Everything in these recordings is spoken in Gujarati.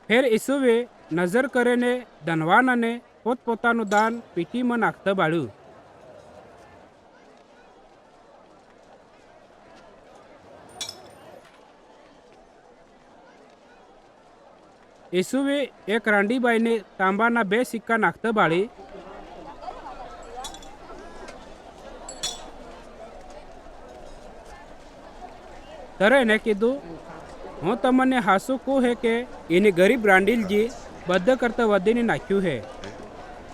ફેર ઈસુએ નજર કરીને ધનવાનને પોતપોતાનું દાન પીટીમાં નાખતા બાળ્યું. ઈસુએ એક રાંડીબાઈને તાંબાના 2 સિક્કા નાખતા બાળી. ત્યારે એને કીધું, હું તમને હાસું કહું હે કે એની ગરીબ રાંડીલજી બધા કરતાં વધીને નાખ્યું હે,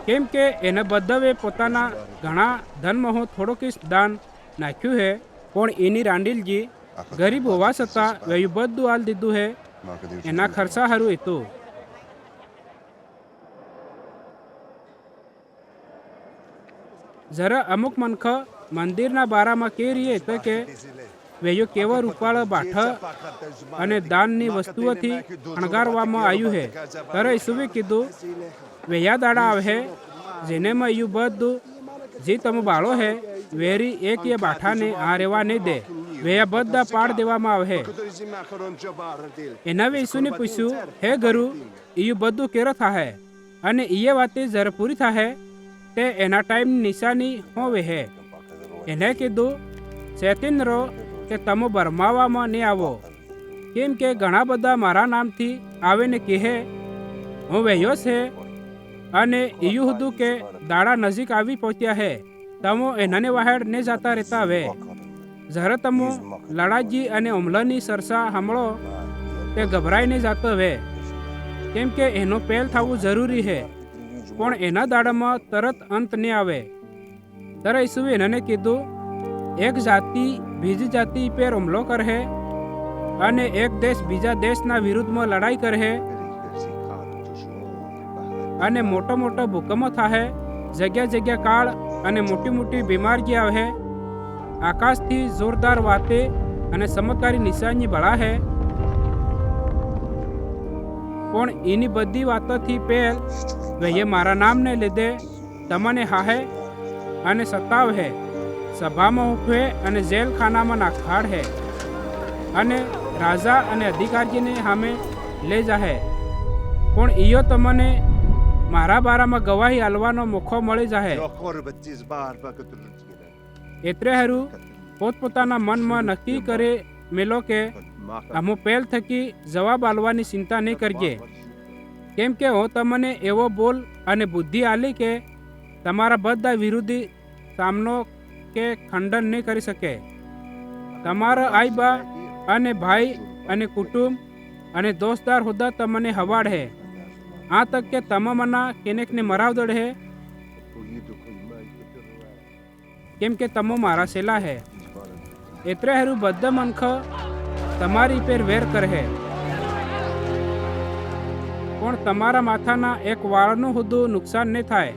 કેમ કે એને બધાએ પોતાના ઘણા ધનમાં હું થોડુંક દાન નાખ્યું હે, પણ એની રાંડીલજી ગરીબ હોવા છતાં વયું બધું હાલ દીધું હે એના ખર્ચા હારું હતું. જરા અમુક મનખ મંદિરના બારામાં કે રહીએ તો કે વેયો કેવો રૂપાળ બાઠ અને દાનની વસ્તુઓથી શણગારવામાં આવ્યું હે. ત્યારે ઈસુએ કીધું, વેયા દાડા આવે હે જેનેમાં એવું બધું જે તમે બાળો હે વેરી એક એ બાઠાને આ રેવા નહીં દે, વેયા બધા પાડ દેવામાં આવે. એના ઈસુને પૂછ્યું, હે ગુરુ, એવું બધું કેરો થાહે અને એ વાતે જ્યારે પૂરી થાહે તે એના ટાઈમની નિશાની હું વેહે. એને કીધું, ચેતીન રહો કે તમે બરમાવામાં નહીં આવો, કેમ કે ઘણા બધા મારા નામથી આવે ને કહે હું વહ્યો છે અને એવું હતું કે દાડા નજીક આવી પહોંચ્યા હે, તમે એનાને વાહેડ ને જતા રહેતા હવે. જ્યારે તમે લડાજી અને હુમલાની ચર્ચા સાંભળો તે ગભરાઈને જતો હવે, કેમ કે એનો પહેલ થવું જરૂરી છે, પણ એના દાડામાં તરત અંત નહીં આવે. ત્યારે ઈસુએ એને કીધું, એક જાતિ બીજી જાતિ પર હુમલો કરે અને એક દેશ બીજા દેશના વિરુદ્ધમાં લડાઈ કરે અને મોટા મોટા ભૂકંપો થાય, જગ્યા જગ્યા કાળ અને મોટી મોટી બીમારી આવે, આકાશથી જોરદાર વાતે અને ચમત્કારી નિશાની બળા હે, પણ એની બધી વાતોથી પહેલ વહે મારા નામને લીધે તમને હાહે અને સતાવ હે, સભામાં ઉભે અને જેલખાનામાં નાખાડ હે અને રાજા અને અધિકારીને સામે લઈ જાહે, પણ ઈયો તમને મારા બારામાં ગવાહી આલવાનો મોકો મળી જાહે. એટલે હારું પોતપોતાના મનમાં નક્કી કરે મેલો કે અમો પહેલ થકી જવાબ આલવાની ચિંતા નહીં કરજે, કેમ કે હું તમને એવો બોલ અને બુદ્ધિ આલી કે તમારા બધા વિરોધી સામનો કે ખંડન નહીં કરી શકે. તમારા આઈ બા અને ભાઈ અને કુટુંબ અને દોસ્તદાર હોદ્દા તમને હવાડ હે, આ તક કે તમામના કેનેકને મરાવદડ હે, કેમ કે તમો મારા સેલા હે. એટલે હારું બધા મનખ તમારી પર વેર કરે, પણ તમારા માથાના એક વાળનું હુદું નુકસાન નહીં થાય.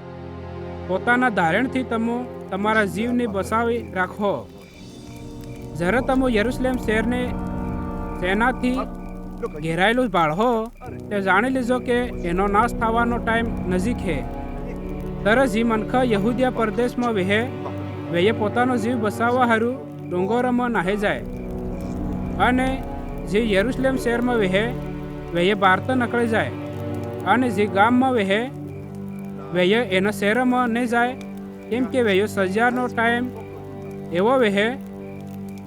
પોતાના ધારણથી તમે તમારા જીવને બચાવી રાખો. જ્યારે તમે યરુશલેમ શહેરને સેનાથી ઘેરાયેલું બાળહો તે જાણી લેજો કે એનો નાશ થવાનો ટાઈમ નજીક છે. ત્યારે જે મનખ યહૂદિયા પ્રદેશમાં વહે વેએ પોતાનો જીવ બચાવવા હારું ડુંગરોમાં નાહી જાય, અને જે યરુશલેમ શહેરમાં વહે વેએ બહાર નકળી જાય, અને જે ગામમાં વહે વેએ એના શહેરમાં નહીં જાય, કેમ કે વેયો સજાનો ટાઈમ એવો વહે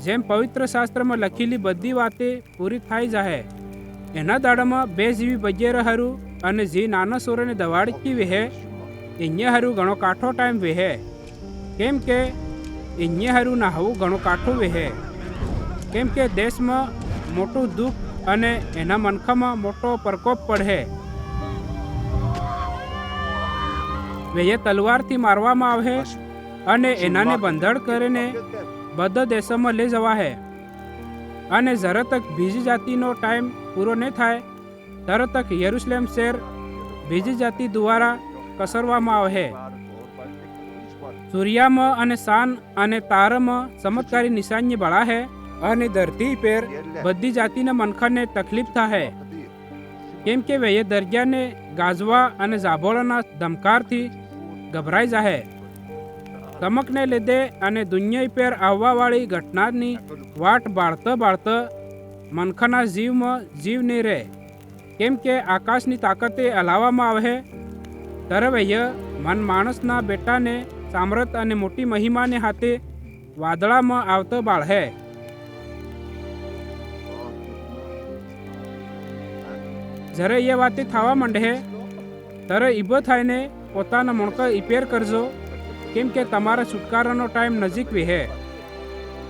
જેમ પવિત્ર શાસ્ત્રમાં લખેલી બધી વાતે પૂરી થઈ જાય. એના દાડામાં 2 જેવી બગેરા હારું અને જે નાના સોરોને દવાડકી વહે અહીંયા હારું ઘણો કાઠો ટાઈમ વહે, કેમ કે અહીંયા હારું નાહવું ઘણું કાઠું વહે, કેમ કે દેશમાં મોટું દુઃખ અને એના મનખામાં મોટો પ્રકોપ પડે. વેએ તલવારથી મારવામાં આવે અને એનાને બંધણ કરીને બધા દેશોમાં લઈ જવા હે, અને જ્યારે તક બીજી જાતિનો ટાઈમ પૂરો નહીં થાય ત્યારે તક યરુશલેમ શહેર બીજી જાતિ દ્વારા કસરવામાં આવે. સૂર્યામાં અને સાન અને તારામાં ચમત્કારી નિશાની બળા હે, અને ધરતી પર બધી જાતિના મનખાને તકલીફ થાય, કેમ કે વેએ દરિયાને ગાજવા અને જાભોળાના ધમકારથી ગભરાઈ જાહે. ચમકને લીધે અને દુનિયા પર આવવાવાળી ઘટનાની વાટ બાળતા બાળતા મનખાના જીવમાં જીવ નહીં રહે, કેમ કે આકાશની તાકાતે હલાવવામાં આવે તરવૈય મન માણસના બેટાને સામર્થ અને મોટી મહિમાને હાથે વાદળામાં આવતો બાળહે. જ્યારે એ વાતે થવા માંડે ત્યારે ઈબો થઈને પોતાના મણકા ઈપેર કરજો, કેમ કે તમારા છુટકારાનો ટાઈમ નજીક વિહે.